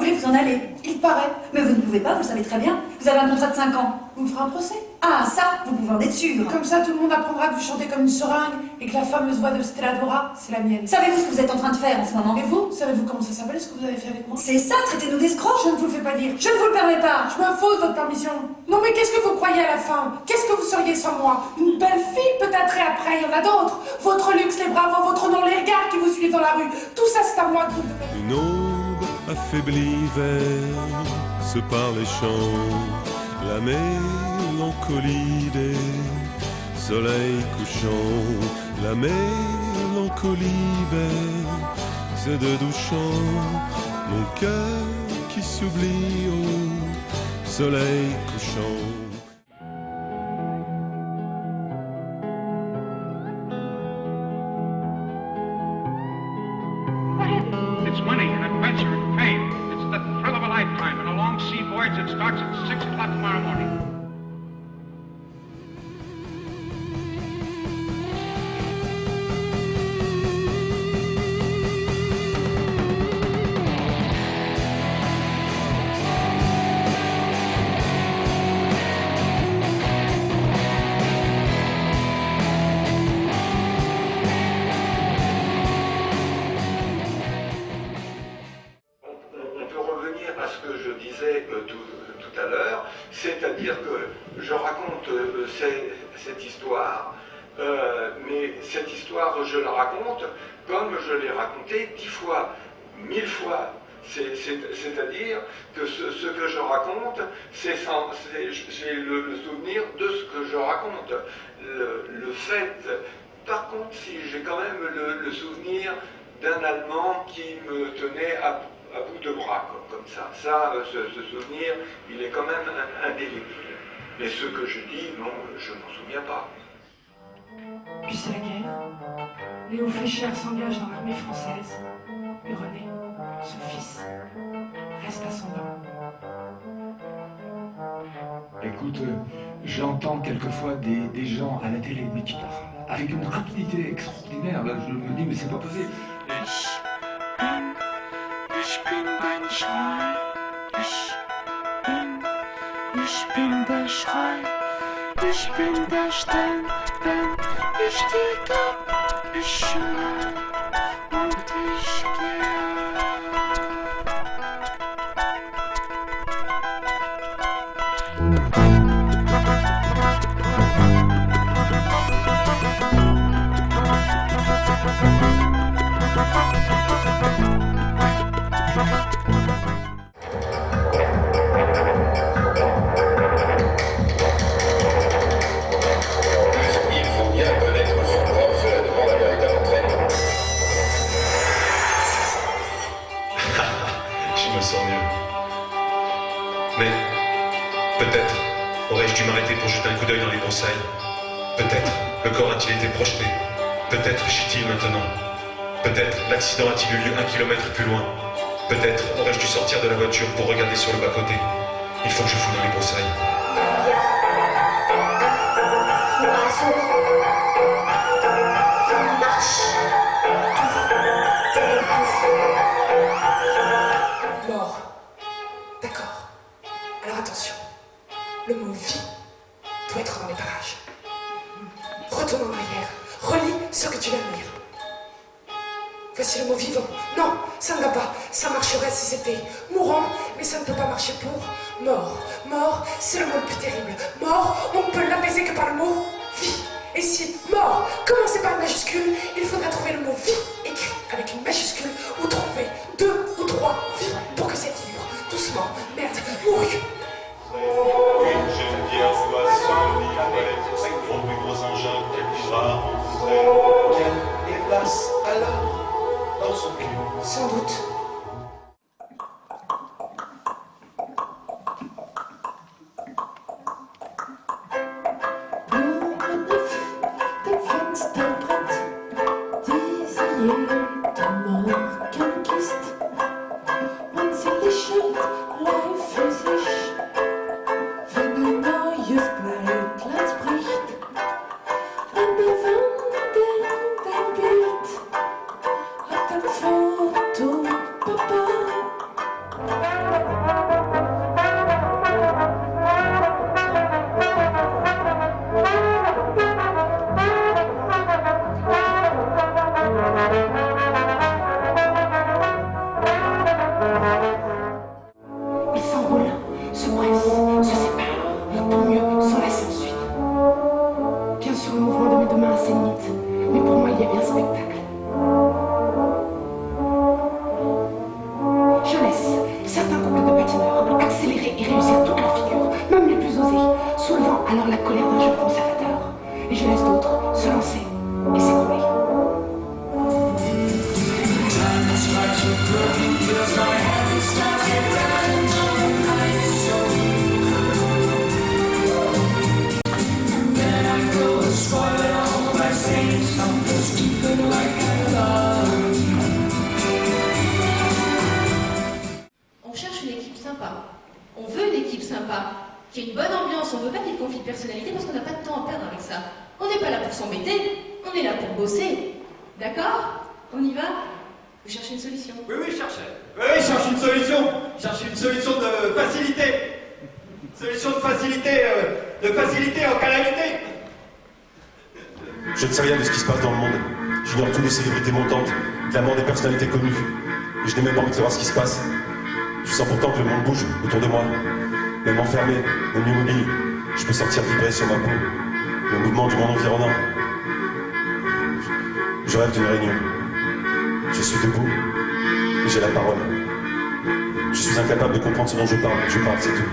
voulez vous en aller. Il paraît. Mais vous ne pouvez pas, vous le savez très bien. Vous avez un contrat de 5 ans. Vous me ferez un procès. Ah, ça, vous pouvez en être sûr. Comme ça, tout le monde apprendra que vous chantez comme une seringue et que la fameuse voix de Stella Dora, c'est la mienne. Savez-vous ce que vous êtes en train de faire en ce moment? Et vous, savez-vous comment ça s'appelle, ce que vous avez fait avec moi? C'est ça, traitez-nous d'escrocs. Je ne vous le fais pas dire. Je ne vous le permets pas. Je m'impose votre permission. Non mais qu'est-ce que vous croyez à la fin? Qu'est-ce que vous seriez sans moi? Une belle fille peut-être, et après il y en a d'autres. Votre luxe, les bravos, votre nom, les regards qui vous suivent dans la rue. Tout ça c'est à moi de vous le faire. Une aube affaiblie verse par les champs la mélancolie des soleils couchants, la mélancolie berce de doux chants mon cœur qui s'oublie au soleil couchant. It's money and adventure and fame. It's the thrill of a lifetime and a long sea voyage that starts at 6 o'clock tomorrow morning. On peut revenir à ce que je disais tout à l'heure, c'est-à-dire que je raconte cette histoire, mais cette histoire, je la raconte comme je l'ai racontée 10 fois, 1000 fois. C'est-à-dire que ce que je raconte, j'ai le souvenir de ce que je raconte. Le fait, par contre, si j'ai quand même le souvenir d'un Allemand qui me tenait à bout de bras, comme ça. Ça, ce souvenir, il est quand même indélébile. Mais ce que je dis, non, je m'en souviens pas. Puis c'est la guerre. Léo Fléchère s'engage dans l'armée française. Et René, son fils, reste à son banc. Écoute, j'entends quelquefois des gens à la télé, mais qui parlent avec une rapidité extraordinaire. Là, je me dis, mais c'est pas possible. Ich bin dein Schrei, ich bin der Schrei, ich bin der Stern, ich stieg ab, ich schrei und ich geh. Il faut bien connaître son corps, cela demande un véritable entraînement. Je me sens mieux. Mais peut-être aurais-je dû m'arrêter pour jeter un coup d'œil dans les broussailles. Peut-être le corps a-t-il été projeté. Peut-être gît-il maintenant. Peut-être l'accident a-t-il eu lieu 1 kilomètre plus loin. Peut-être aurais-je dû sortir de la voiture pour regarder sur le bas-côté. Il faut que je fouille dans les broussailles. Mort. D'accord. Alors attention. Le mot vie doit être dans les parages. Retourne en arrière. Relis ce que tu viens de lire. Voici le mot vivant. Non, ça ne va pas. Ça marcherait si c'était mourant, mais ça ne peut pas marcher pour mort. Mort, c'est le mot le plus terrible. Mort, on ne peut l'apaiser que par le mot vie. Et si mort commençait par une majuscule, il faudrait trouver le mot vie écrit avec une majuscule ou trouver 2 ou 3 vies pour que ça équilibre. Doucement, merde, mourut. Une jeune vierge doit se livrer au plus gros engin qu'elle pourra rencontrer. Quelle est place alors dans son cul? Sans doute. Ils s'enroulent, se pressent, se séparent, pour mieux s'enlacer ensuite. Bien sûr, le mouvement de mes deux mains a ses limites, mais pour moi, il y a bien spectacle. Je laisse certains couples de patineurs accélérer et réussir toute leur figure, même les plus osés, soulevant alors la colère d'un jeu conservateur. Et je laisse d'autres se lancer et s'écrouler. On cherche une équipe sympa. On veut une équipe sympa. Qui ait une bonne ambiance. On veut pas qu'il y ait de conflit de personnalité parce qu'on n'a pas de temps à perdre avec ça. On n'est pas là pour s'embêter. On est là pour bosser. D'accord? On y va? Vous cherchez une solution? Oui, je cherchais. Oui, je cherche une solution. Je cherche une solution de facilité. Solution de facilité en calamité. Je ne sais rien de ce qui se passe dans le monde. J'ignore toutes les célébrités montantes, clamant des personnalités connues. Et je n'ai même pas envie de savoir ce qui se passe. Je sens pourtant que le monde bouge autour de moi. Même enfermé, même immobile, je peux sentir vibrer sur ma peau le mouvement du monde environnant. Je rêve d'une réunion. Je suis debout et j'ai la parole. Je suis incapable de comprendre ce dont je parle. Je parle, c'est tout.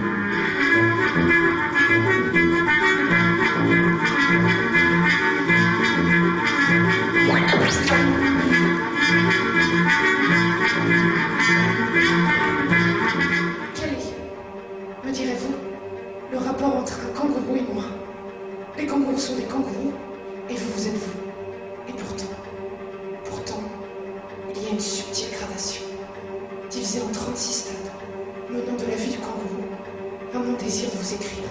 Quel est, me direz-vous, le rapport entre un kangourou et moi? Les kangourous sont des kangourous, et vous êtes vous. Et pourtant, il y a une subtile gradation, divisée en 36 stades, menant de la vie du kangourou à mon désir de vous écrire.